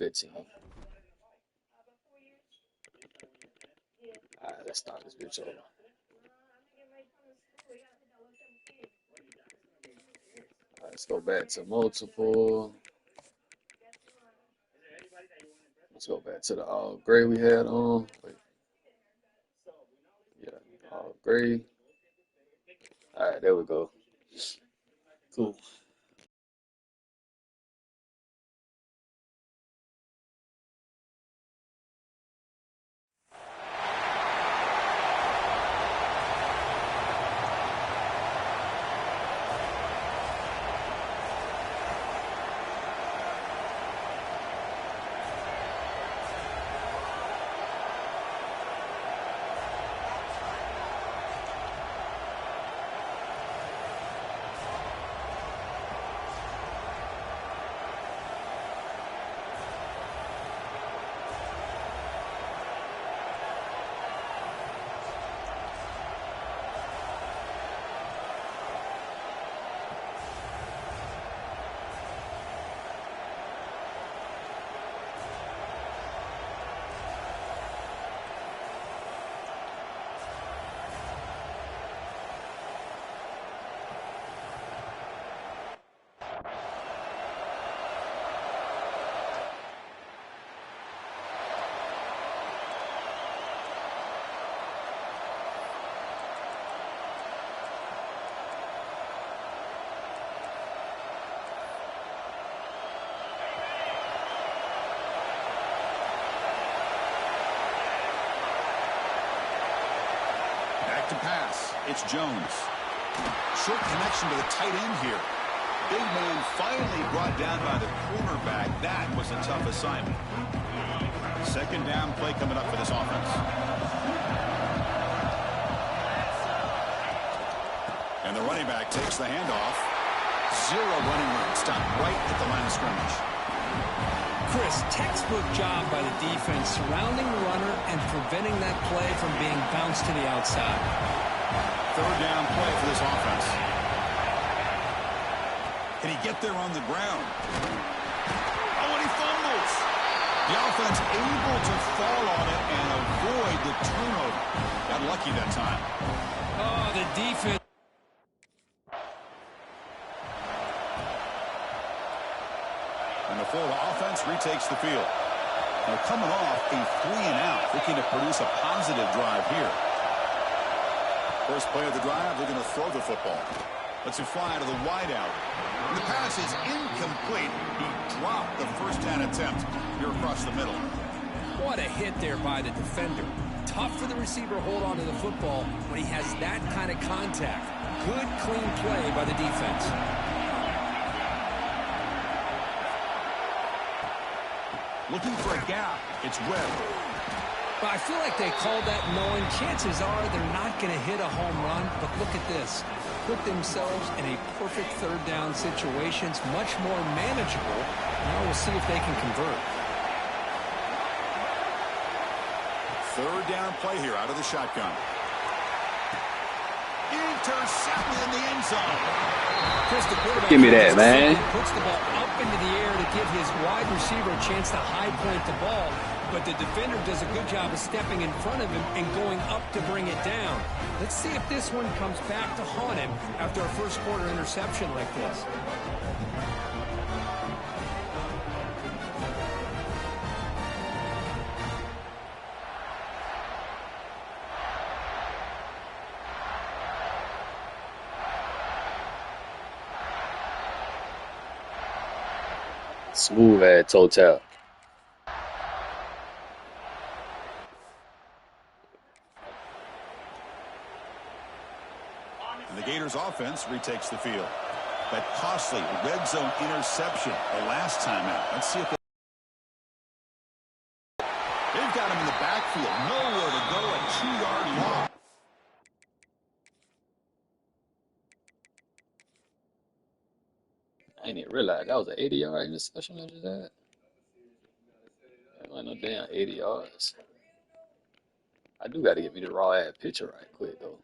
15. All right, let's start this bitch over. All right, let's go back to multiple. Let's go back to the all gray we had on. Wait. Yeah, all gray. All right, there we go. Cool. To pass, it's Jones. Short connection to the tight end here. Big man finally brought down by the cornerback. That was a tough assignment. Second down play coming up for this offense. And the running back takes the handoff. Zero running room. Stopped right at the line of scrimmage. Chris, textbook job by the defense surrounding the runner and preventing that play from being bounced to the outside. Third down play for this offense. Can he get there on the ground? Oh, and he fumbles. The offense able to fall on it and avoid the turnover. Got lucky that time. Oh, the defense. And the Florida offense retakes the field. They're coming off a 3-and-out, looking to produce a positive drive here. First play of the drive, they're going to throw the football. Let's him fly to the wideout. And the pass is incomplete. He dropped the first down attempt here across the middle. What a hit there by the defender. Tough for the receiver to hold on to the football when he has that kind of contact. Good, clean play by the defense. Looking for a gap. It's Webb. But I feel like they called that knowing chances are they're not going to hit a home run. But look at this. Put themselves in a perfect third down situation. It's much more manageable. Now we'll see if they can convert. Third down play here out of the shotgun. Intercepted in the end zone. Chris, the quarterback Give me that, man. Puts the ball up into the air to give his wide receiver a chance to high point the ball. But the defender does a good job of stepping in front of him and going up to bring it down. Let's see if this one comes back to haunt him after a first quarter interception like this. Smooth at total. And the Gators offense retakes the field. That costly red zone interception the last time out. Let's see if they've got him in the backfield. Nowhere to go, a 2-yard loss. I didn't even realize that was an 80-yard interception I just had. That wasn't no damn 80 yards. I do got to get me the raw ad picture right quick though.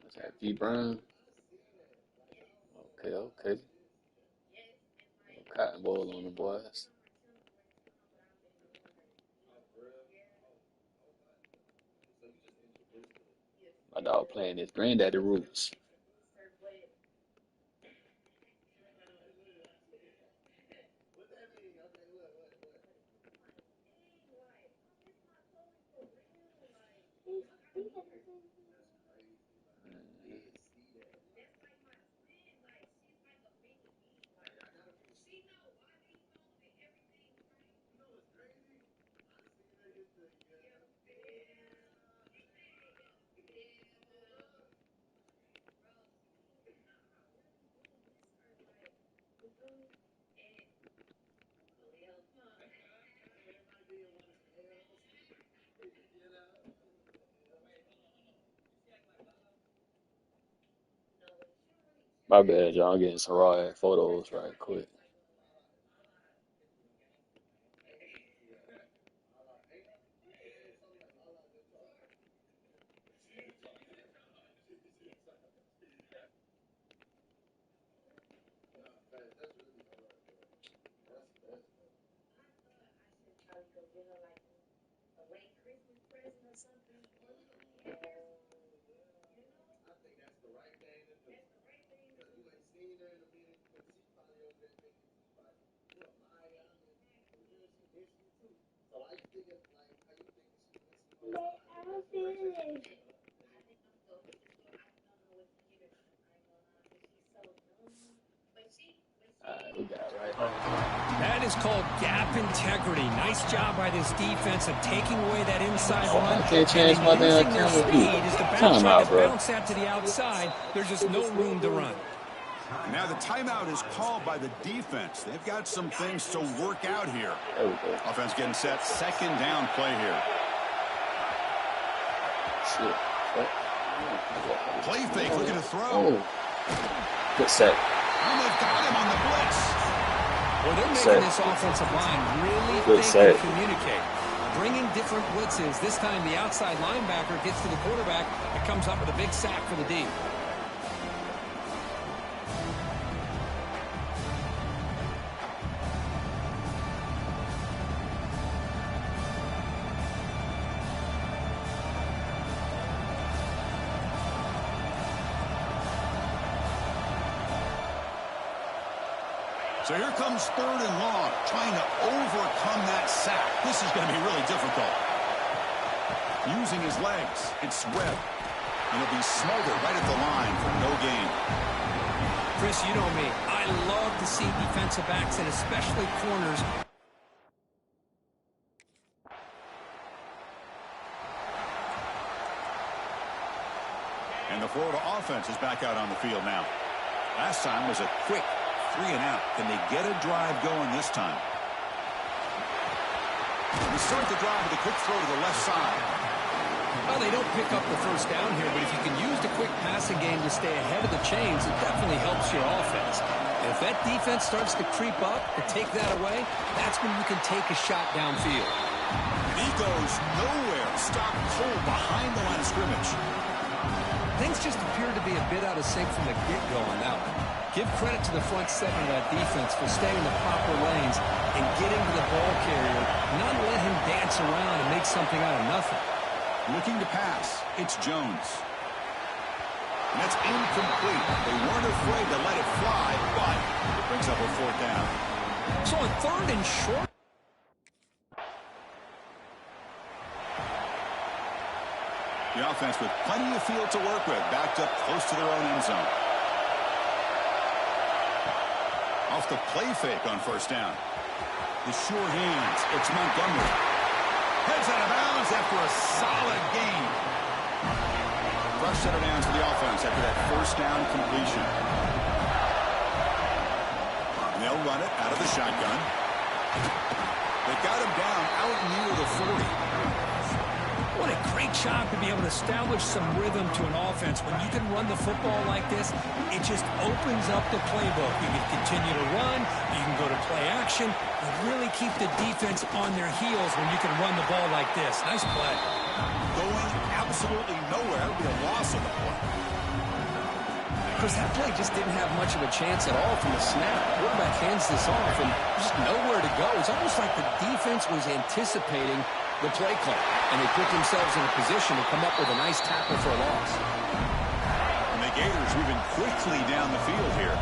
What's that, V Brown? Okay. Cotton Bowl on the boys. My dog playing his granddaddy roots. My bad, y'all. I'm getting some raw photos right quick. We got it right now. That is called gap integrity. Nice job by this defense of taking away that inside run. I can't change my damn camera view. Time out, bro. Bounce out to the outside. There's just no room to run. Now the timeout is called by the defense. They've got some things to work out here. There we go. Offense getting set. Second down play here. Shit. Play fake, looking to throw. Oh. Good set. And they've got him on the blitz. Well, they're making this offensive line really think and communicate. Bringing different blitzes. This time the outside linebacker gets to the quarterback and comes up with a big sack for the D. So here comes third and long, trying to overcome that sack. This is going to be really difficult. Using his legs, it's Webb. And he'll be smothered right at the line for no gain. Chris, you know me. I love to see defensive backs and especially corners. And the Florida offense is back out on the field now. Last time was a quick 3 and out. Can they get a drive going this time? We start the drive with a quick throw to the left side. Well, they don't pick up the first down here, but if you can use the quick passing game to stay ahead of the chains, it definitely helps your offense. And if that defense starts to creep up and take that away, that's when you can take a shot downfield. And he goes nowhere. Stopped cold behind the line of scrimmage. Things just appear to be a bit out of sync from the get-go on that one. Give credit to the front seven of that defense for staying in the proper lanes and getting to the ball carrier, not let him dance around and make something out of nothing. Looking to pass, it's Jones. And that's incomplete. They weren't afraid to let it fly, but it brings up a fourth down. So on third and short. The offense with plenty of field to work with, backed up close to their own end zone. Off the play fake on first down. The sure hands, it's Montgomery. Heads out of bounds after a solid gain. Fresh set of downs for the offense after that first down completion. And they'll run it out of the shotgun. They got him down out near the 40. What a great job to be able to establish some rhythm to an offense. When you can run the football like this, it just opens up the playbook. You can continue to run, you can go to play action, and really keep the defense on their heels when you can run the ball like this. Nice play. Going absolutely nowhere with a loss of the play. Chris, that play just didn't have much of a chance at all from the snap. Quarterback hands this off, and there's just nowhere to go. It's almost like the defense was anticipating the play call, and they put themselves in a position to come up with a nice tackle for a loss. And the Gators moving quickly down the field here.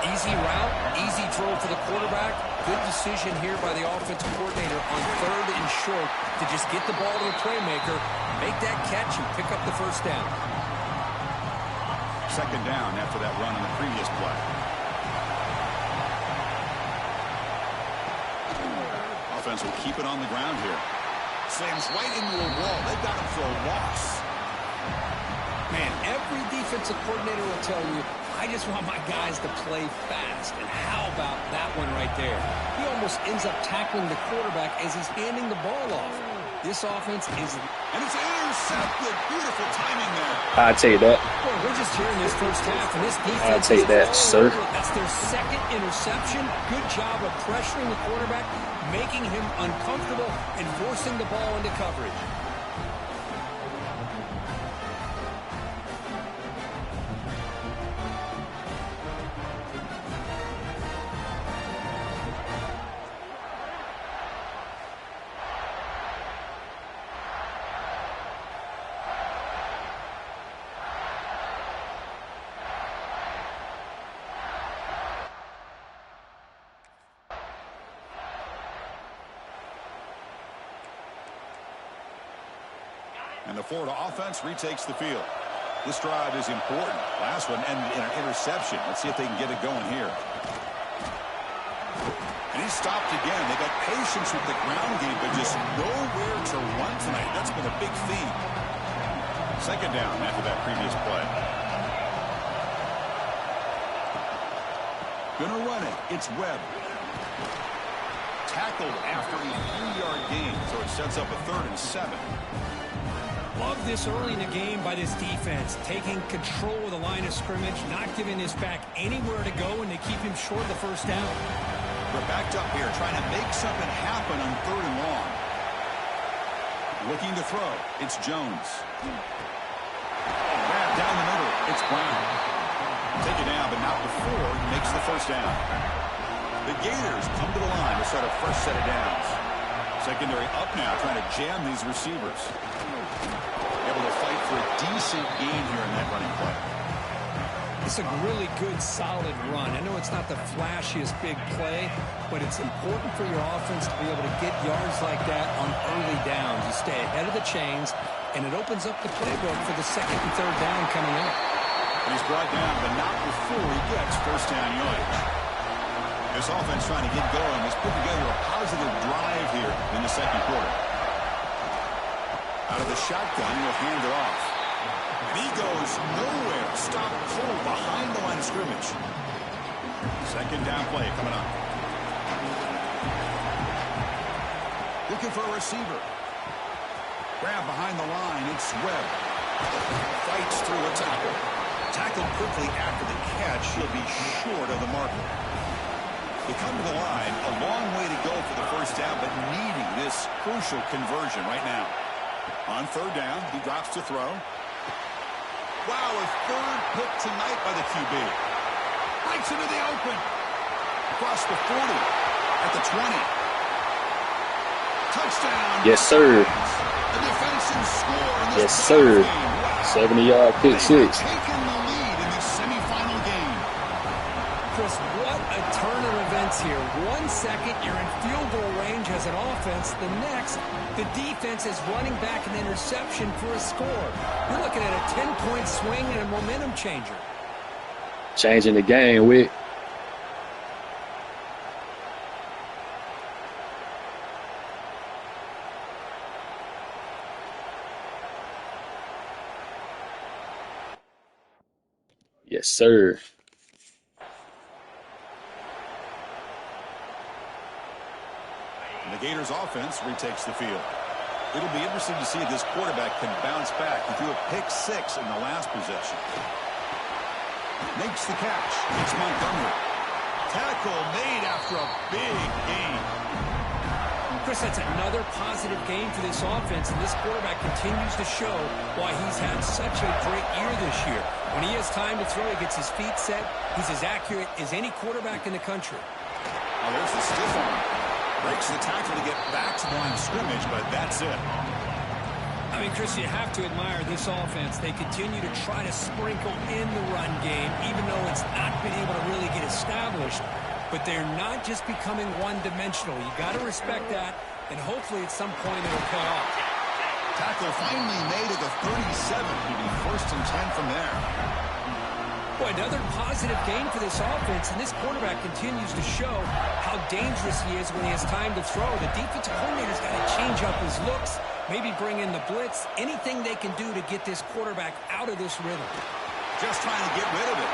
Easy route, easy throw for the quarterback. Good decision here by the offensive coordinator on 3rd and short to just get the ball to the playmaker, make that catch, and pick up the first down. 2nd down after that run on the previous play. Offense will keep it on the ground here. Slams right into a wall. They've got him for a loss. Man, every defensive coordinator will tell you, I just want my guys to play fast. And how about that one right there? He almost ends up tackling the quarterback as he's handing the ball off. This offense is... And it's intercepted. Beautiful timing there. I'll take that. Boy, we're just here in this first half, and this defense... I'll take that, sir. That's their 2nd interception. Good job of pressuring the quarterback, making him uncomfortable, and forcing the ball into coverage. And the Florida offense retakes the field. This drive is important. Last one ended in an interception. Let's see if they can get it going here. And he's stopped again. They got patience with the ground game, but just nowhere to run tonight. That's been a big theme. 2nd down after that previous play. Gonna run it. It's Webb. Tackled after a 3-yard gain, so it sets up a 3rd and 7. Love this early in the game by this defense, taking control of the line of scrimmage, not giving this back anywhere to go, and they keep him short of the first down. We're backed up here, trying to make something happen on 3rd and long. Looking to throw. It's Jones. Grab down the middle. It's Brown. Take it down, but not before he makes the first down. The Gators come to the line to start a fresh set of downs. Secondary up now, trying to jam these receivers. Able to fight for a decent gain here in that running play. It's a really good, solid run. I know it's not the flashiest big play, but it's important for your offense to be able to get yards like that on early downs. You stay ahead of the chains, and it opens up the playbook for the 2nd and 3rd down coming up. He's brought down, but not before he gets first down yardage. This offense trying to get going has put together a positive drive here in the 2nd quarter. Out of the shotgun, he'll hand it off. And he goes nowhere. Stop cold behind the line of scrimmage. 2nd down play coming up. Looking for a receiver. Grab behind the line. It's Webb. Fights through a tackle. Tackled quickly after the catch. He'll be short of the marker. They come to the line. A long way to go for the first down, but needing this crucial conversion right now. On 3rd down, he drops to throw. Wow, a 3rd pick tonight by the QB. Breaks into the open. Across the 40. At the 20. Touchdown. Yes, sir. The defensive score in this Yes, sir. game. 70-yard pick six. Taking the lead in this semifinal game. Chris, what a turn of events here. 1 second, you're in field goal range as an offense. The next, the defense is running back an interception for a score. You're looking at a 10-point swing and a momentum changer. Changing the game with. Yes, sir. And the Gators offense retakes the field. It'll be interesting to see if this quarterback can bounce back. He threw a pick 6 in the last possession. Makes the catch. It's Montgomery. Tackle made after a big gain. Chris, that's another positive game for this offense, and this quarterback continues to show why he's had such a great year this year. When he has time to throw, he gets his feet set. He's as accurate as any quarterback in the country. Oh, there's the stiff arm. Breaks the tackle to get back to the line of scrimmage, but that's it. I mean, Chris, you have to admire this offense. They continue to try to sprinkle in the run game, even though it's not been able to really get established. But they're not just becoming one-dimensional. You got to respect that, and hopefully at some point it'll pay off. Tackle finally made at the 37. He'll be 1st and 10 from there. Boy, another positive game for this offense, and this quarterback continues to show how dangerous he is when he has time to throw. The defensive coordinator's got to change up his looks, maybe bring in the blitz, anything they can do to get this quarterback out of this rhythm. Just trying to get rid of it.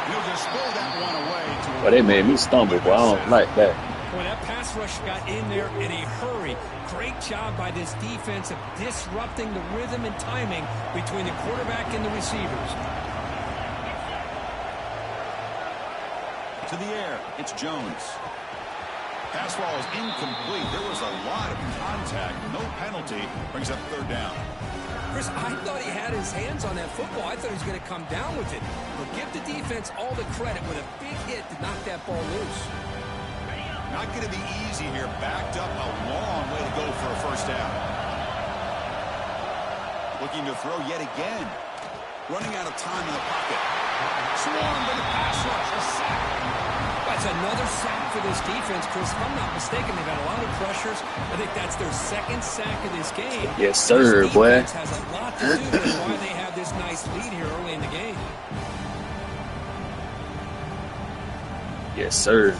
He'll just throw that one away. Well, they made me stumble, but I don't like that. When that pass rush got in there in a hurry, great job by this defense of disrupting the rhythm and timing between the quarterback and the receivers. To the air, it's Jones. Pass ball is incomplete. There was a lot of contact. No penalty. Brings up 3rd down. Chris, I thought he had his hands on that football. I thought he was going to come down with it. But give the defense all the credit with a big hit to knock that ball loose. Not going to be easy here. Backed up a long way to go for a 1st down. Looking to throw yet again. Running out of time in the pocket. Swarmed by the pass rush. A sack. That's another sack for this defense, Chris. If I'm not mistaken, they've had a lot of pressures. I think that's their 2nd sack of this game. Yes, sir, boy. This defense has a lot to do with why they have this nice lead here early in the game. Yes, sir.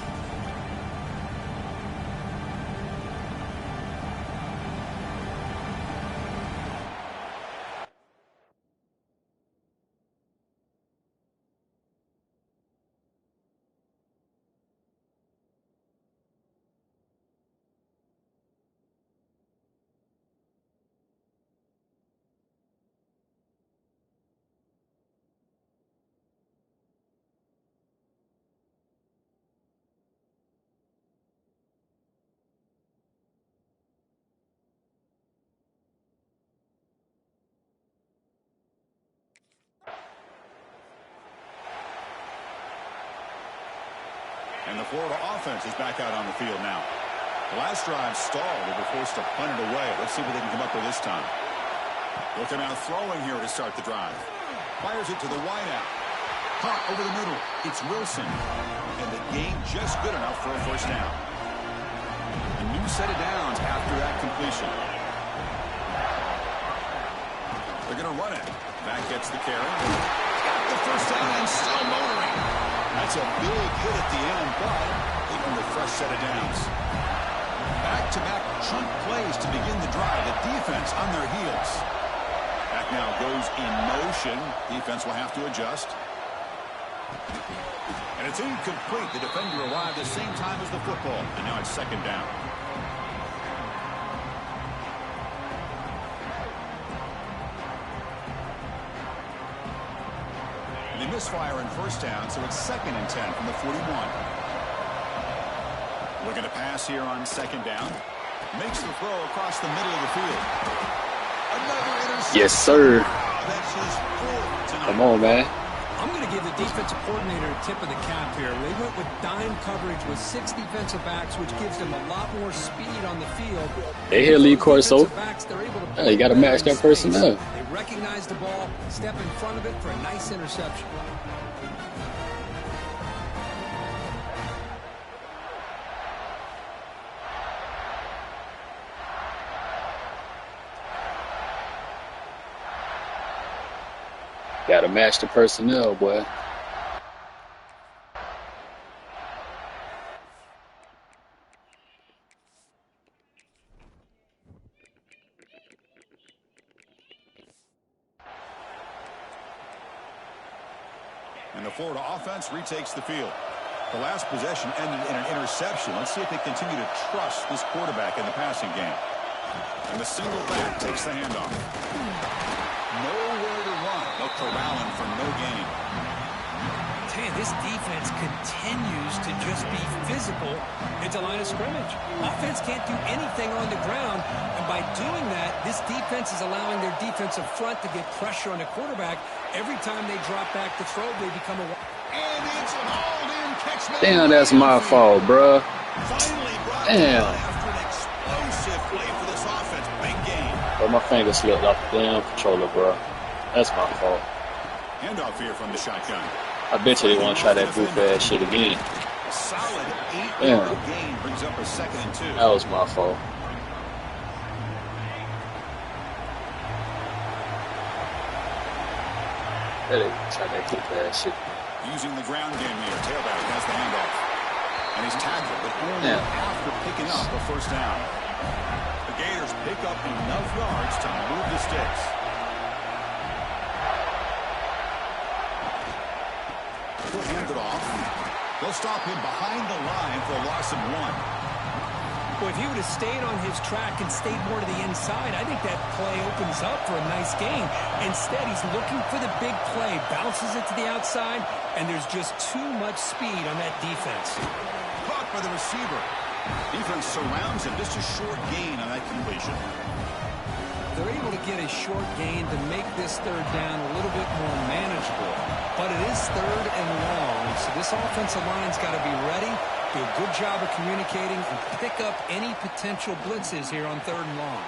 And the Florida offense is back out on the field now. The last drive stalled. They were forced to punt it away. Let's see what they can come up with this time. Looking out throwing here to start the drive. Fires it to the wideout. Caught over the middle. It's Wilson. And the gain just good enough for a 1st down. A new set of downs after that completion. They're going to run it. Back gets the carry. Got the 1st down and still motoring. That's a big hit at the end, but they earned a fresh set of downs. Back-to-back chunk plays to begin the drive. The defense on their heels. Back now goes in motion. Defense will have to adjust. And it's incomplete. The defender arrived at the same time as the football. And now it's 2nd down. They misfire in 1st down, so it's 2nd and 10 from the 41. Looking to pass here on 2nd down. Makes the throw across the middle of the field. Another interception. Yes, sir. That's his 4th tonight. Come on, man. I'm going to give the defensive coordinator a tip of the cap here. They went with dime coverage with 6 defensive backs, which gives them a lot more speed on the field. They hear Lee Corso. You got to match that personnel. They recognize the ball, step in front of it for a nice interception. Got to match the personnel, boy. And the Florida offense retakes the field. The last possession ended in an interception. Let's see if they continue to trust this quarterback in the passing game. And the single back takes the handoff. Nowhere to run. They'll corral him for no gain. Damn, this defense continues to just be physical into line of scrimmage. Offense can't do anything on the ground, and by doing that, this defense is allowing their defensive front to get pressure on the quarterback. Every time they drop back to throw, they become a... And it's hauled in. Catch Damn, that's my fault, bruh. Finally brought Damn. down after an explosive play for this offense. Big game. But my finger slipped off the damn controller, bruh. That's my fault. Handoff here from the shotgun. I bet you they want to try that goof ass shit again. A solid 8-yard gain brings up a 2nd and 2. That was my fault. They try that goof ass shit. Using the ground game here. Tailback has the handoff. And he's tackled, but only after picking up a first down. The Gators pick up enough yards to move the sticks. He'll hand it off. They'll stop him behind the line for a loss of 1. Well, if he would have stayed on his track and stayed more to the inside, I think that play opens up for a nice gain. Instead, he's looking for the big play, bounces it to the outside, and there's just too much speed on that defense. Caught by the receiver. Defense surrounds him. Just a short gain on that completion. They're able to get a short gain to make this third down a little bit more manageable. But it is 3rd and long, so this offensive line's got to be ready, do a good job of communicating, and pick up any potential blitzes here on 3rd and long.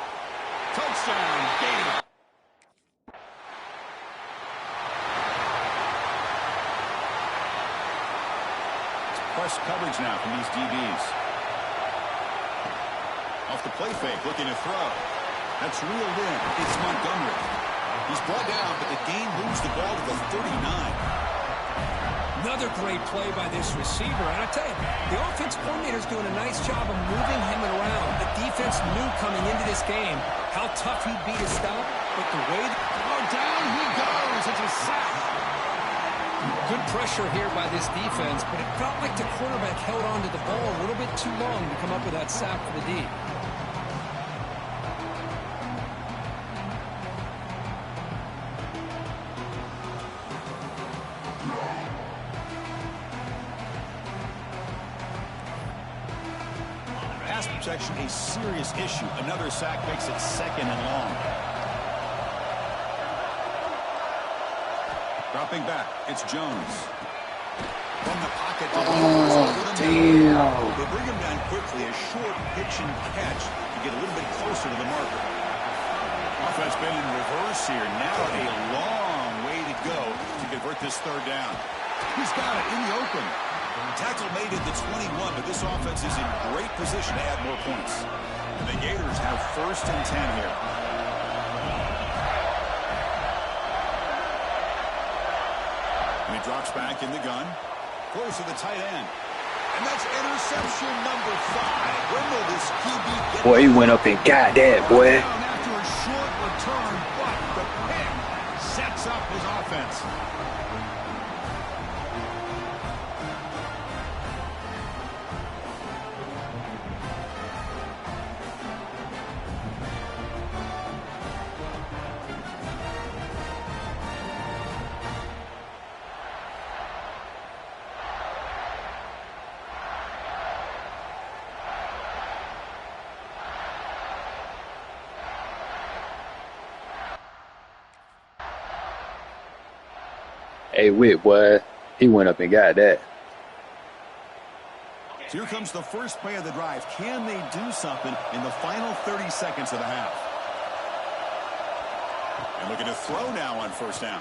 Touchdown, Gators. Press coverage now from these DBs. Off the play fake, looking to throw. That's reeled in. It's Montgomery. He's brought down, but the game moves the ball to the 39. Another great play by this receiver. And I tell you, the offense coordinator's doing a nice job of moving him around. The defense knew coming into this game how tough he'd be to stop. But the way... down he goes. It's a sack. Good pressure here by this defense, but it felt like the quarterback held on to the ball a little bit too long to come up with that sack for the D. Pass protection, a serious issue. Another sack makes it 2nd and long. Dropping back, it's Jones. From the pocket to damn. They bring him down quickly. A short pitch and catch to get a little bit closer to the marker. Offense been in reverse here. Now a long way to go to convert this 3rd down. He's got it in the open. Tackle made at the 21, but this offense is in great position to add more points. And the Gators have 1st and 10 here. And he drops back in the gun. Throws to the tight end. And that's interception number 5. When will this QB get... Boy, he went up and got that, boy. After a short return, but the pick sets up his offense. Hey, Whit, boy, he went up and got that. Here comes the first play of the drive. Can they do something in the final 30 seconds of the half? And looking to throw now on 1st down.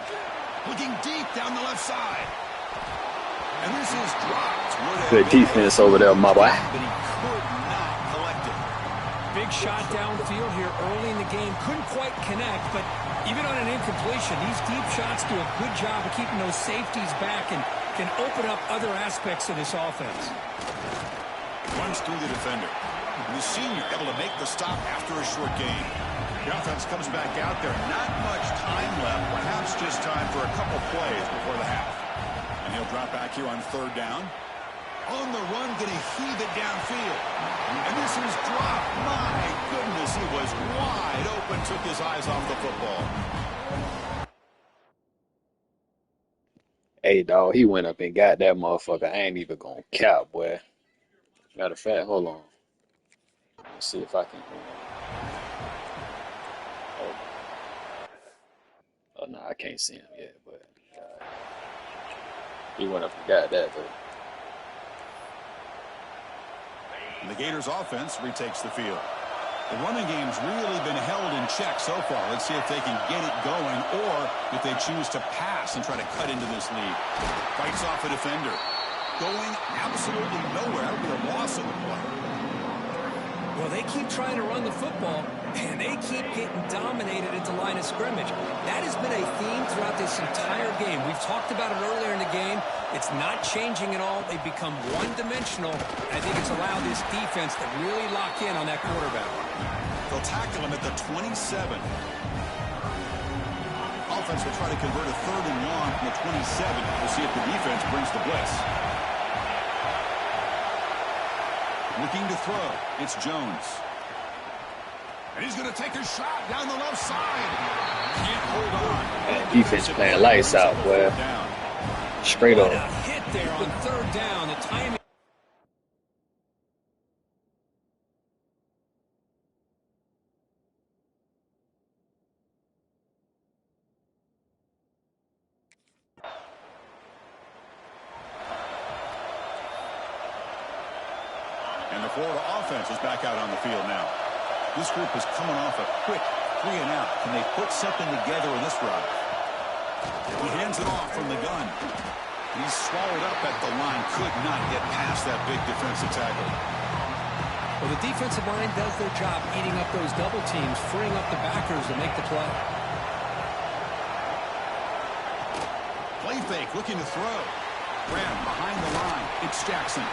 Looking deep down the left side. And this is dropped. Good defense over there, my boy. But he could not collect it. Big shot downfield here early in the game. Couldn't quite connect, but even on an incompletion, these deep shots do a good job of keeping those safeties back and can open up other aspects of this offense. Runs through the defender. And the senior able to make the stop after a short gain. The offense comes back out there. Not much time left. Perhaps just time for a couple plays before the half. And he'll drop back here on 3rd down. On the run, going to heave it downfield. And this is dropped. My goodness, he was wide open. Took his eyes off the football. Hey, dog, he went up and got that motherfucker. I ain't even gonna cap, boy. Matter of fact, hold on. Let's see if I can. Oh, oh no, I can't see him yet, but he went up and got that, though. And the Gators offense retakes the field. The running game's really been held in check so far. Let's see if they can get it going or if they choose to pass and try to cut into this lead. Fights off a defender. Going absolutely nowhere with a loss of the play. Well, they keep trying to run the football, and they keep getting dominated at the line of scrimmage. That has been a theme throughout this entire game. We've talked about it earlier in the game. It's not changing at all. They've become one-dimensional. I think it's allowed this defense to really lock in on that quarterback. They'll tackle him at the 27. Offense will try to convert a 3rd and long from the 27. We'll see if the defense brings the blitz. Looking to throw. It's Jones. And he's going to take a shot down the left side. Can't hold on. Man, defense playing lights out, boy. Straight up. What a hit there on 3rd down. The timing. And the Florida offense is back out on the field now. This group is coming off a quick 3 and out. Can they put something together in this drive? He hands it off from the gun. He's swallowed up at the line. Could not get past that big defensive tackle. Well, the defensive line does their job eating up those double teams, freeing up the backers to make the play. Play fake, looking to throw. Graham behind the line. It's Jackson.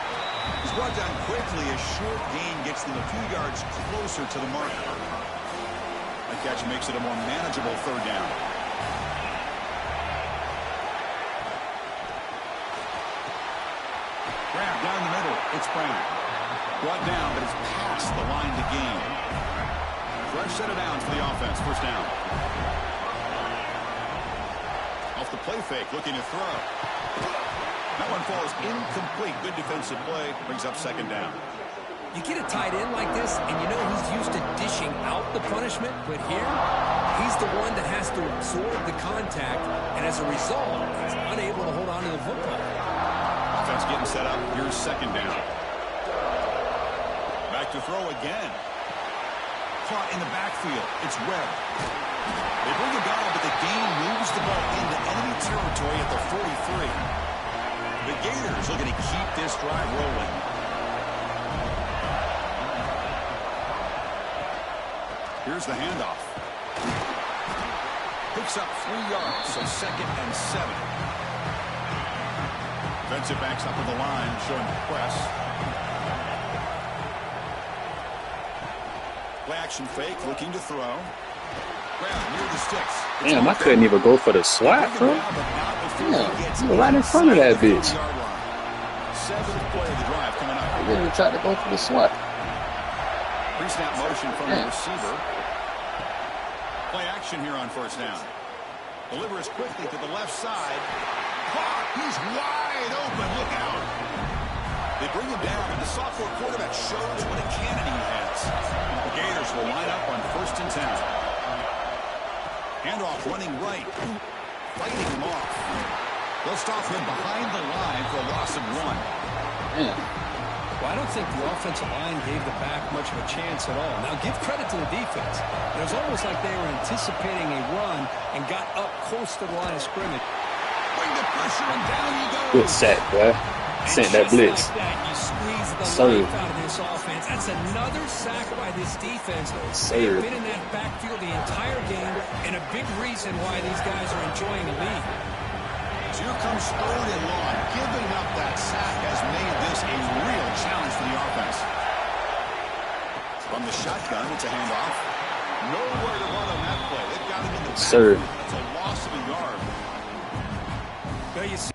He's brought down quickly. A short gain gets them a few yards closer to the mark. That catch makes it a more manageable 3rd down. Grab down the middle. It's Brown. Brought down, but it's past the line to gain. Fresh set of downs for the offense. 1st down. Off the play fake, looking to throw. That one falls incomplete. Good defensive play. Brings up 2nd down. You get a tight end like this, and you know he's used to dishing out the punishment, but here, he's the one that has to absorb the contact, and as a result, he's unable to hold on to the football. Offense getting set up. Here's 2nd down. Back to throw again. Caught in the backfield. It's Webb. They bring him down, but the gain moves the ball into enemy territory at the 43. The Gators looking to keep this drive rolling. Here's the handoff. Picks up 3 yards, so 2nd and 7. Defensive backs up at the line, showing the press. Play action fake, looking to throw. Grab near the sticks. Damn, I couldn't even go for the swat, bro. Yeah, you were right in front of that bitch. 7th play of the drive coming up. I didn't even try to go for the swat. Pre-snap motion from the receiver. Play action here on 1st down. Delivers quickly to the left side. Caught. He's wide open. Look out. They bring him down, and the sophomore quarterback shows what a cannon he has. The Gators will line up on 1st and 10. Handoff running right. Fighting him off. They'll stop him behind the line for a loss of 1. Yeah. Well, I don't think the offensive line gave the back much of a chance at all. Now, give credit to the defense. It was almost like they were anticipating a run and got up close to the line of scrimmage. Bring the pressure, and down he goes. Good sack, boy. Sent that blitz. Like that, you squeeze the Sir. life out of this offense. That's another sack by this defense. Sir. They've been in that backfield the entire game, and a big reason why these guys are enjoying the lead. Here comes 3rd and long. Giving up that sack has made this a real challenge for the offense. From the shotgun, it's a handoff. Nowhere to run on that play. They've got him in the backfield. That's a loss of a yard. Well, you see.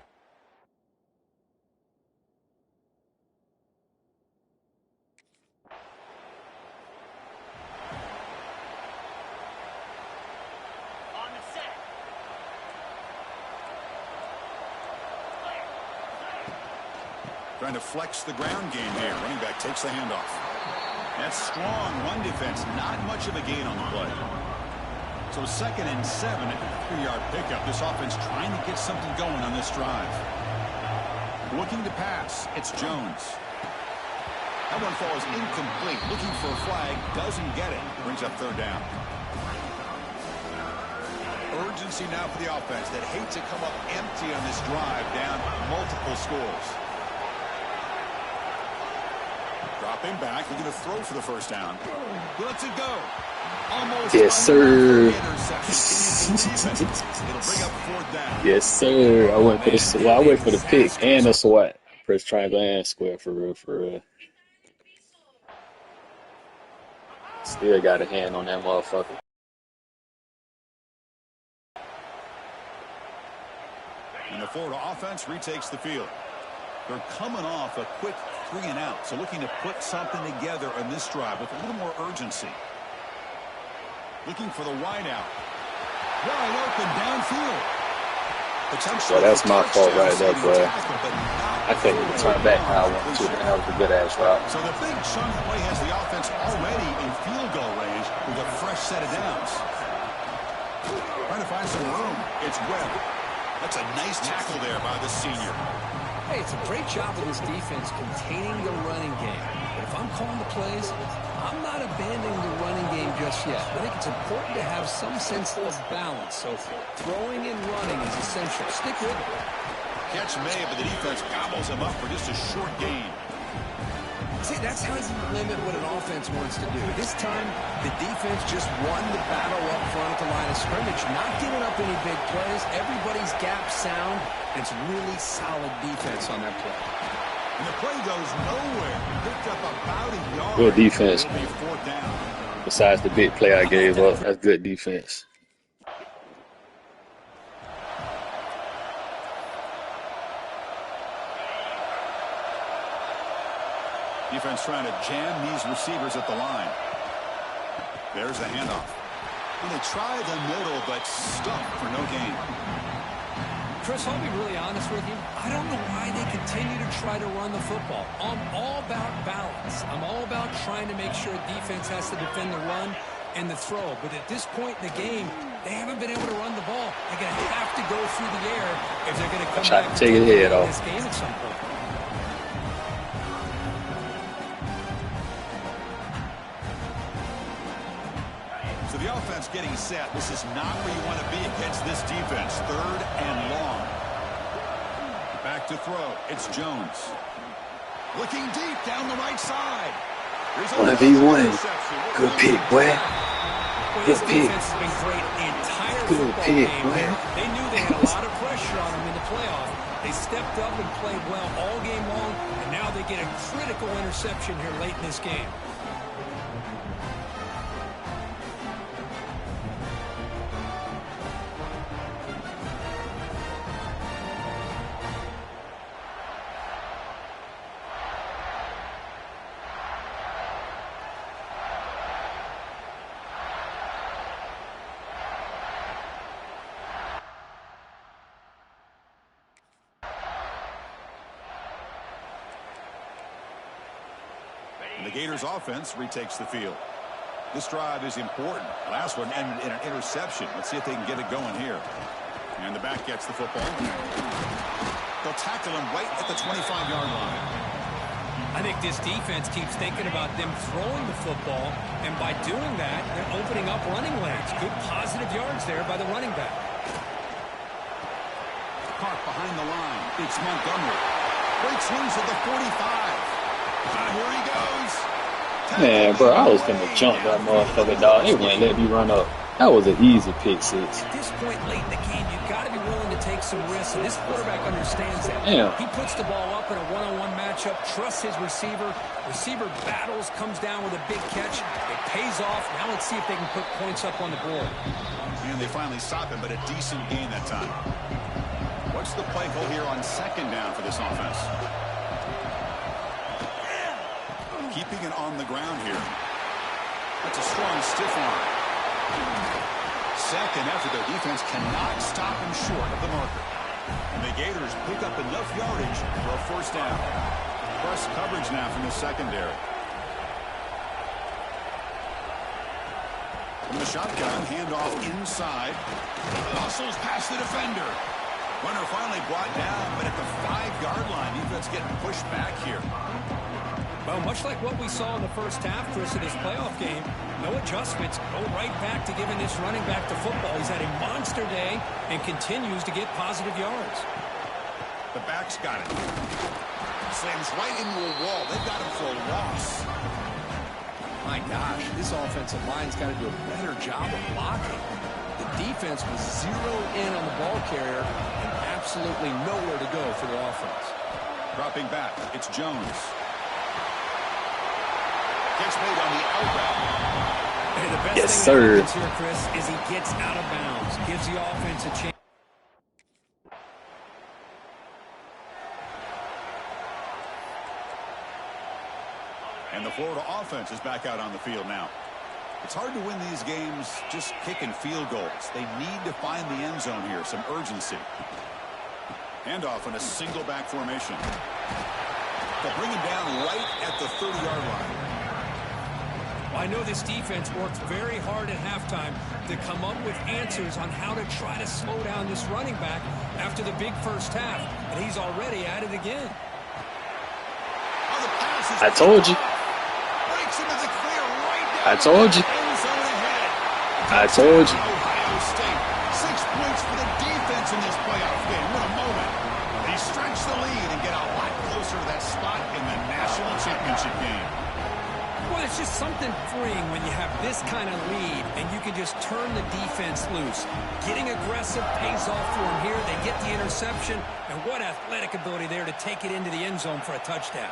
Trying to flex the ground game here. Running back takes the handoff. That's strong run defense. Not much of a gain on the play. So 2nd and 7 at the 3-yard pickup. This offense trying to get something going on this drive. Looking to pass. It's Jones. That one falls incomplete. Looking for a flag. Doesn't get it. Brings up 3rd down. Urgency now for the offense that hate to come up empty on this drive, down multiple scores. Dropping back, looking to throw for the 1st down. Lets it go. Almost. Yes, sir. It'll bring up 4th down. Yes, sir. I went for the I went for the pick and the SWAT. Press triangle and square for real, for real. Still got a hand on that motherfucker. And the Florida offense retakes the field. They're coming off a quick 3-and-out, so looking to put something together on this drive with a little more urgency. Looking for the wideout. Wide open downfield. So that's my fault right there, bro. I couldn't even turn back how I wanted to, and that was a good-ass route. So the big chunk play has the offense already in field goal range with a fresh set of downs. Trying to find some room. It's Webb. That's a nice tackle there by the senior. Hey, it's a great job of this defense containing the running game. But if I'm calling the plays, I'm not abandoning the running game just yet. I think it's important to have some sense of balance. So throwing and running is essential. Stick with it. Catch made, but the defense gobbles him up for just a short gain. See, that's how you limit what an offense wants to do. This time, the defense just won the battle up front at the line of scrimmage, not giving up any big plays. Everybody's gap sound. It's really solid defense on that play. And the play goes nowhere. Picked up about a yard. Good defense. It'll be 4th down. Besides the big play I gave up, that's good defense. Defense trying to jam these receivers at the line. There's the handoff. And they try the middle, but stuck for no gain. Chris, I'll be really honest with you. I don't know why they continue to try to run the football. I'm all about balance. I'm all about trying to make sure defense has to defend the run and the throw. But at this point in the game, they haven't been able to run the ball. They're going to have to go through the air if they're going to come back to take his head off this game at some point. So the offense getting set. This is not where you want to be against this defense. 3rd and long. Back to throw. It's Jones. Looking deep down the right side. 1v1. Good pick, boy. Good pick. Good pick, boy. They knew they had a lot of pressure on them in the playoff. They stepped up and played well all game long, and now they get a critical interception here late in this game. The Gators offense retakes the field. This drive is important. The last one ended in an interception. Let's see if they can get it going here. And the back gets the football. They'll tackle him right at the 25-yard line. I think this defense keeps thinking about them throwing the football, and by doing that, they're opening up running lanes. Good positive yards there by the running back. Caught behind the line. It's Montgomery. Breaks loose at the 45. Here he goes. Man, bro, I was finna jump that motherfucker, dog. They wouldn't let me run up. That was an easy pick six. At this point late in the game, you've got to be willing to take some risks, and this quarterback understands that. Damn. He puts the ball up in a one-on-one matchup, trusts his receiver. Receiver battles, comes down with a big catch. It pays off. Now let's see if they can put points up on the board. And they finally stop him, but a decent gain that time. What's the play call here on 2nd down for this offense? Keeping it on the ground here. That's a strong stiff arm. 2nd effort. Their defense cannot stop him short of the marker. And the Gators pick up enough yardage for a 1st down. Press coverage now from the secondary. From the shotgun, handoff inside. Muscles past the defender. Runner finally brought down, but at the 5-yard line, defense getting pushed back here. Well, much like what we saw in the first half, Chris, of this playoff game, no adjustments. Go right back to giving this running back the football. He's had a monster day and continues to get positive yards. The back's got it. Slams right into a wall. They've got him for a loss. My gosh, this offensive line's got to do a better job of blocking. The defense was zeroed in on the ball carrier and absolutely nowhere to go for the offense. Dropping back, it's Jones. Gets made on the out route. Hey, the best Yes, thing that sir. happens here, Chris, is he gets out of bounds, gives the offense a chance. And the Florida offense is back out on the field now. It's hard to win these games just kicking field goals. They need to find the end zone here, some urgency. Handoff in a single back formation. They'll bring him down right at the 30-yard line. Well, I know this defense worked very hard at halftime to come up with answers on how to try to slow down this running back after the big first half, and he's already at it again. Oh, the pass is I told you. breaks him as a clear right down I told you. the end zone ahead. I told you. Ohio State, 6 points for the defense in this playoff game. What a moment. They stretch the lead and get a lot closer to that spot in the national championship game. Well, it's just something freeing when you have this kind of lead and you can just turn the defense loose. Getting aggressive pays off for them here. They get the interception, and what athletic ability there to take it into the end zone for a touchdown.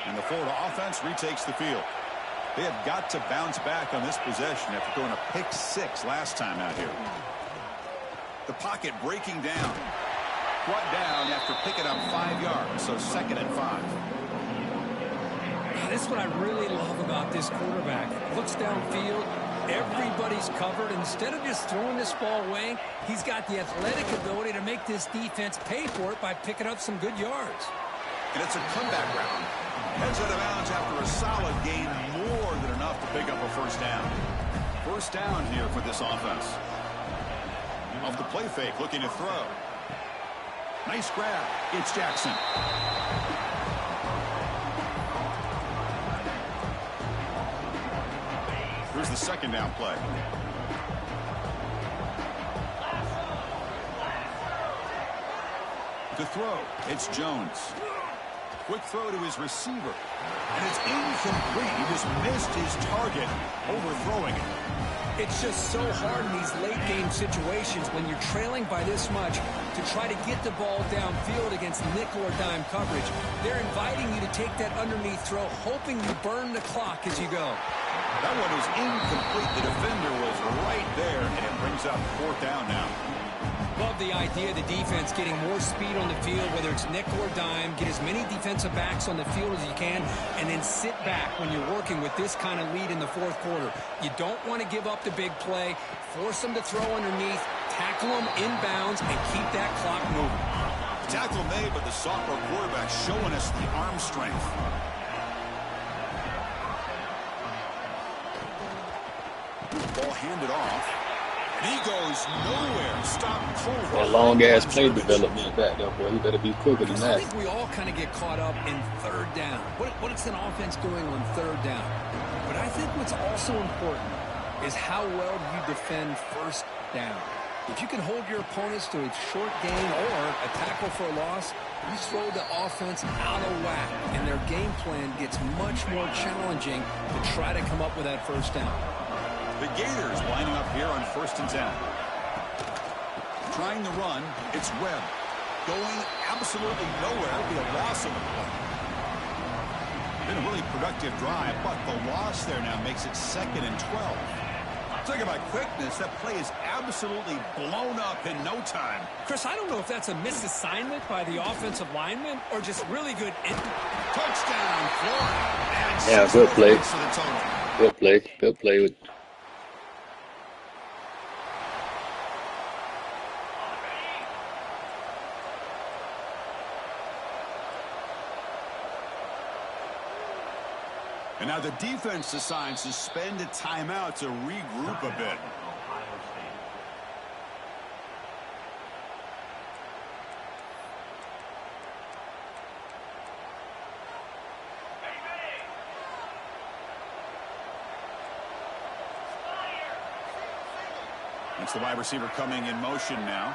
And the Florida offense retakes the field. They have got to bounce back on this possession after throwing a pick 6 last time out here. The pocket breaking down. Brought down after picking up 5 yards, so 2nd and 5. This is what I really love about this quarterback. Looks downfield, everybody's covered. Instead of just throwing this ball away, he's got the athletic ability to make this defense pay for it by picking up some good yards. And it's a comeback round. Heads out of bounds after a solid gain, more than enough to pick up a first down. First down here for this offense. Off the play fake, looking to throw. Nice grab. It's Jackson. Here's the second down play. To throw, it's Jones. Quick throw to his receiver. And it's incomplete. He just missed his target, overthrowing it. It's just so hard in these late-game situations when you're trailing by this much to try to get the ball downfield against nickel or dime coverage. They're inviting you to take that underneath throw, hoping you burn the clock as you go. That one is incomplete. The defender was right there, and it brings up 4th down now. Love the idea of the defense getting more speed on the field, whether it's nickel or dime. Get as many defensive backs on the field as you can, and then sit back when you're working with this kind of lead in the 4th quarter. You don't want to give up the big play. Force them to throw underneath, tackle them inbounds, and keep that clock moving. Tackle made, but the sophomore quarterback showing us the arm strength. Ball handed off. And he goes nowhere. Stop cold. That long-ass play development back there, boy. You better be quicker than I that. think we all kind of get caught up in 3rd down. What is an offense doing on 3rd down? But I think what's also important is how well you defend 1st down. If you can hold your opponents to a short gain or a tackle for a loss, you throw the offense out of whack, and their game plan gets much more challenging to try to come up with that 1st down. The Gators lining up here on 1st and 10. Trying to run, it's Webb. Going absolutely nowhere. That'll be a loss of the play. Been a really productive drive, but the loss there now makes it 2nd and 12. Talking about quickness, that play is absolutely absolutely blown up in no time. Chris, I don't know if that's a misassignment by the offensive lineman or just really good. Touchdown, Florida. And Yeah, good play. For the total. Good play. Good play. With And now the defense decides to spend a timeout to regroup a bit. It's the wide receiver coming in motion now.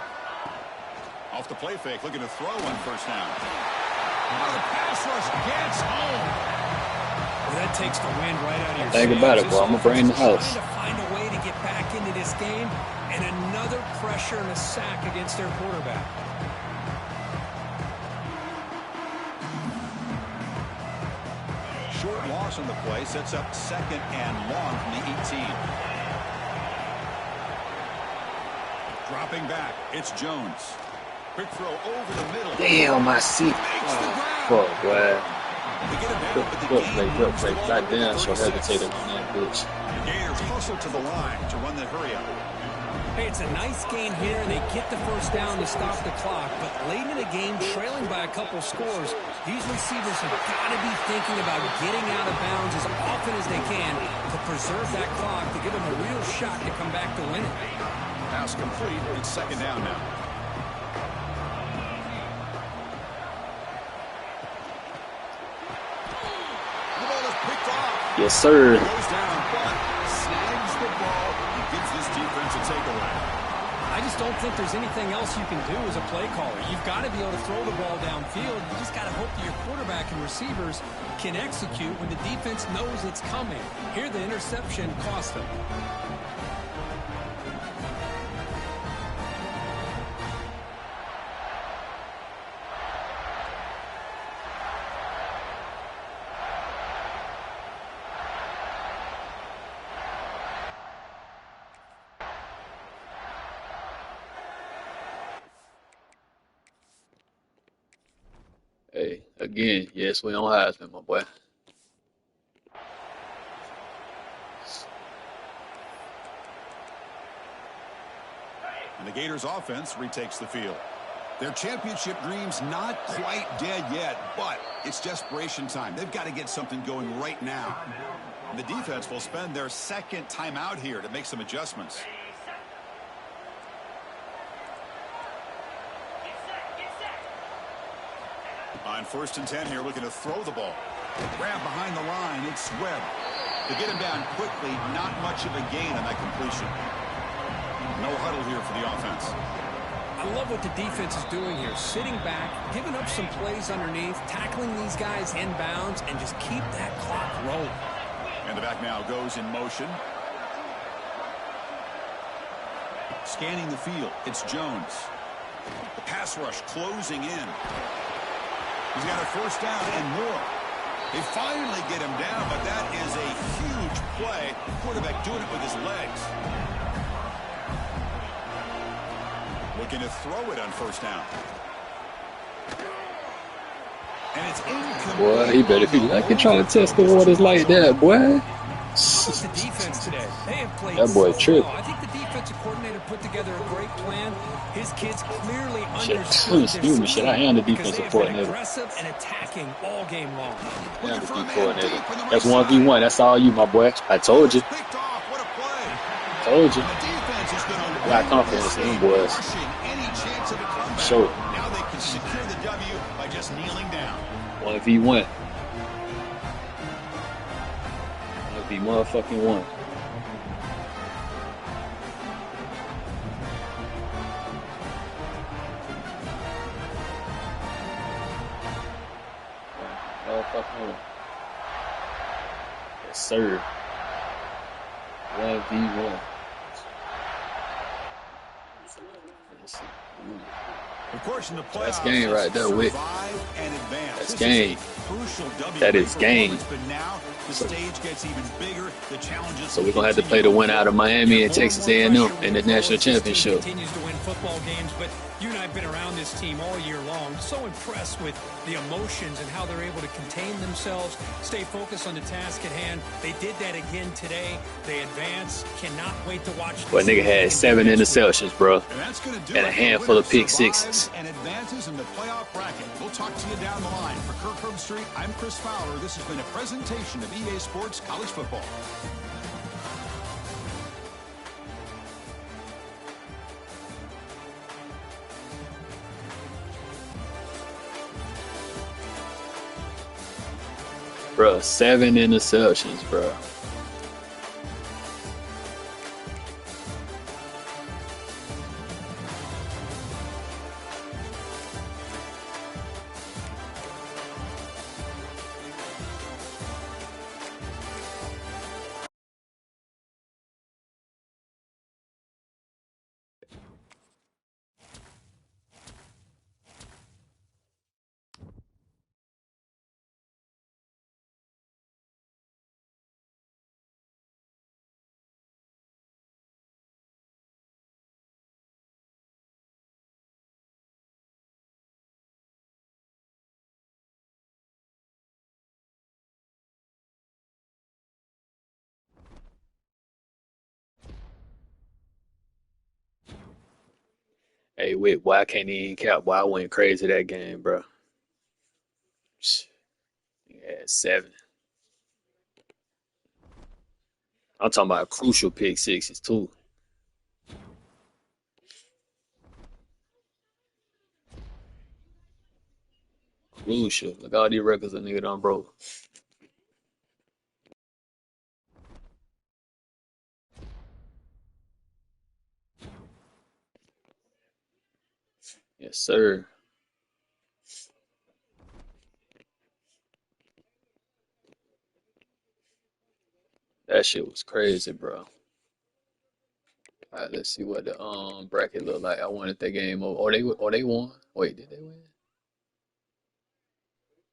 Off the play fake, looking to throw on first down. Oh, the pass rush gets home. Well, that takes the wind right out of your think about it, bro. I'm gonna bring the house. Trying to find a way to get back into this game, and another pressure and a sack against their quarterback. Short loss on the play sets up second and long from the 18. Dropping back, it's Jones. Quick throw over the middle. damn, my seat. Oh, fuck, boy. Good play. Goddamn, so hesitated on that bitch. The Gators hustle to the line to run the hurry up. Hey, it's a nice game here. They get the first down to stop the clock, but late in the game, trailing by a couple scores, these receivers have got to be thinking about getting out of bounds as often as they can to preserve that clock, to give them a real shot to come back to win it. Pass complete. It's second down now. The ball is picked off. Yes, sir. Goes down, but snags the ball and gives this defense a takeaway. I just don't think there's anything else you can do as a play caller. You've got to be able to throw the ball downfield. You just got to hope that your quarterback and receivers can execute when the defense knows it's coming. Here, the interception cost them. Hey, again, yes, we on Heisman, my boy. And the Gators offense retakes the field. Their championship dreams not quite dead yet, but it's desperation time. They've got to get something going right now. And the defense will spend their second timeout here to make some adjustments. On 1st and 10 here, looking to throw the ball. Grab behind the line, it's Webb. To get him down quickly, not much of a gain on that completion. No huddle here for the offense. I love what the defense is doing here. Sitting back, giving up some plays underneath, tackling these guys inbounds, and just keep that clock rolling. And the back now goes in motion. Scanning the field, it's Jones. The pass rush closing in. He's got a first down and more. They finally get him down, but that is a huge play. Quarterback doing it with his legs. Looking to throw it on first down. And it's incomplete. Boy, he better be lucky trying to test the waters like that, boy. What's the defense today? They have played That boy so tripped. well. I think the defensive coordinator put together a great plan. His kids clearly Shit, understood excuse me, shit, I am the defensive coordinator. Aggressive and attacking all game long. I am the defensive coordinator. That's 1v1. That's all you, my boy. I told you. Picked off. What a play. Told you. The defense is going to I got confidence in them boys. any chance of a comeback. Sure. Now they can secure the W by just kneeling down. 1v1. 1v1. Motherfucking. Yes, sir. 1v1. The course, in the That's playoffs, game right there, Wick. survive and advance. That's This game. is a crucial That is game. but now the stage gets even bigger. The challenges. So we're gonna have to play the winner out of Miami and Texas A&M in the national championship. Continues to win football games, but you and I have been around this team all year long. So impressed with the emotions and how they're able to contain themselves, stay focused on the task at hand. They did that again today. They advance. Cannot wait to watch. But nigga had 7 interceptions, bro, And that's going to do and it a for handful of pick winners, sixes. survives, and advances in the playoff bracket. We'll talk to you down the line. For Kirk Herbstreit, I'm Chris Fowler. This has been a presentation of EA Sports College Football. Bro, 7 interceptions, bro. Hey, Wick, boy, I can't even count. Boy, I went crazy that game, bro. Yeah, 7. I'm talking about crucial pick sixes too. Crucial. Look all these records a nigga done broke. Yes, sir. That shit was crazy, bro. All right, let's see what the bracket look like. I wanted that game over. They won. Wait, did they win?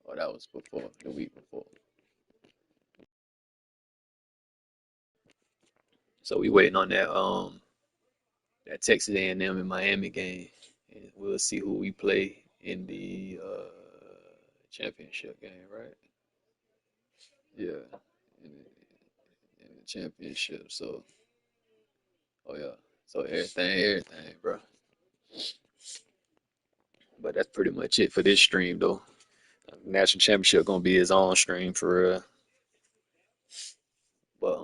Oh, that was before the week before. So we waiting on that Texas A&M and Miami game, and we'll see who we play in the championship game, right? Yeah, in the championship. So, oh yeah. So everything, bro. But that's pretty much it for this stream, though. National championship gonna be his own stream for real. But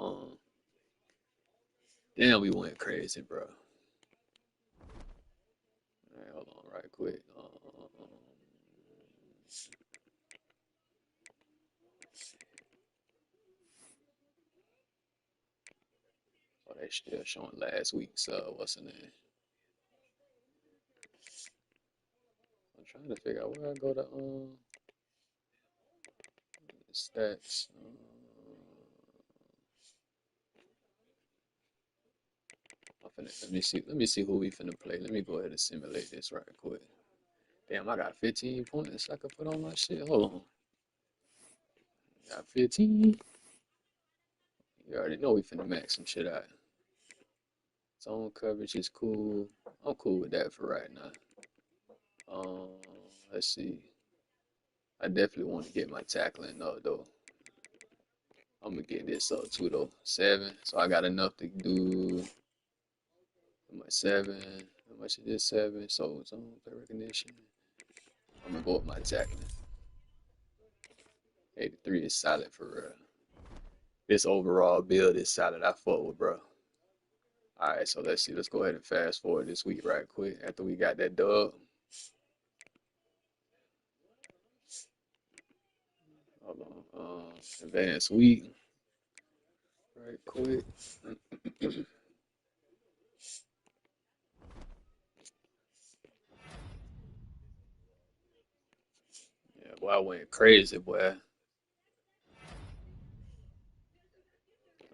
damn, we went crazy, bro. All right, hold on, right quick. Oh, they still showing last week's what's the name? I'm trying to figure out where I go to stats. Let me see who we finna play. Let me go ahead and simulate this right quick. Damn, I got 15 points I could put on my shit. Hold on. Got 15. You already know we finna max some shit out. Zone coverage is cool. I'm cool with that for right now. Um, let's see. I definitely want to get my tackling up though. I'm gonna get this up too though. 7. So I got enough to do my 7. How much is this? 7. So zone play recognition. I'm gonna go with my tackling. 83 is solid for real. This overall build is solid. I fuck with, bro. All right, so let's see. Let's go ahead and fast forward this week right quick after we got that dub. Hold on. Advanced week right quick. Yeah, boy, I went crazy, boy.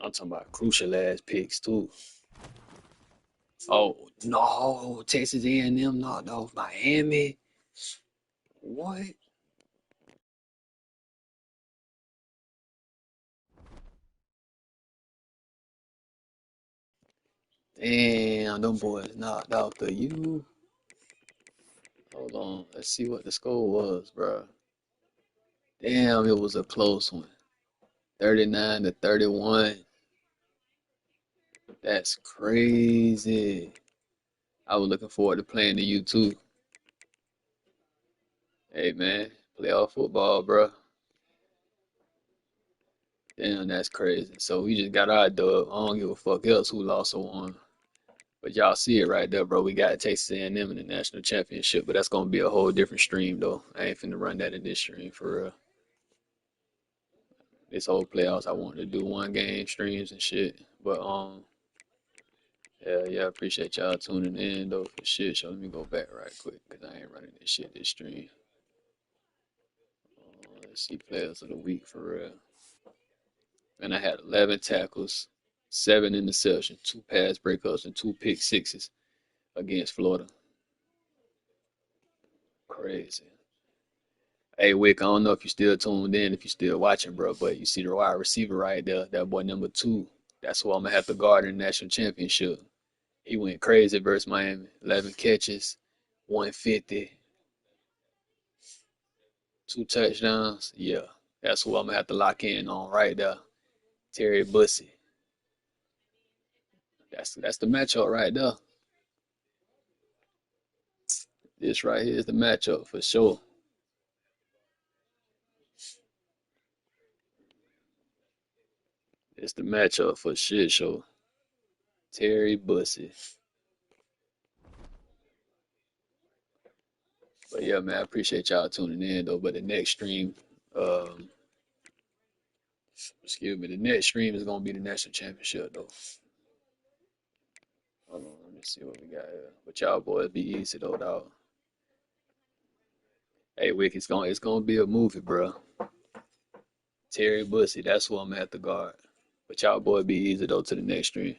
I'm talking about crucial ass picks too. Oh no, Texas A&M knocked off Miami. What? Damn, them boys knocked off the U. Hold on, let's see what the score was, bro. Damn, it was a close one. 39-31. That's crazy. I was looking forward to playing the U too. Hey man, playoff football, bro. Damn, that's crazy. So we just got our dub. I don't give a fuck else who lost or won. But y'all see it right there, bro. We got Texas A&M in the national championship, but that's gonna be a whole different stream though. I ain't finna run that in this stream for real. This whole playoffs, I wanted to do one game streams and shit. But yeah, appreciate y'all tuning in though for shit. So let me go back right quick because I ain't running this shit this stream. Let's see players of the week for real. And I had 11 tackles, 7 interceptions, 2 pass breakups, and 2 pick sixes against Florida. Crazy. Hey, Wick, I don't know if you're still tuned in, if you're still watching, bro, but you see the wide receiver right there, that boy number 2. That's who I'm going to have to guard in the national championship. He went crazy versus Miami. 11 catches, 150, 2 touchdowns. Yeah, that's who I'm going to have to lock in on right there. Terry Bussey. That's the matchup right there. This right here is the matchup for sure. It's the matchup for shit show. Terry Bussey. But yeah, man, I appreciate y'all tuning in though. But the next stream, um, excuse me, the next stream is gonna be the national championship though. Hold on, let me see what we got here. But y'all boys be easy though, dog. Hey, Wick, it's gonna be a movie, bro. Terry Bussey, that's who I'm at the guard. But y'all boys be easy though to the next stream.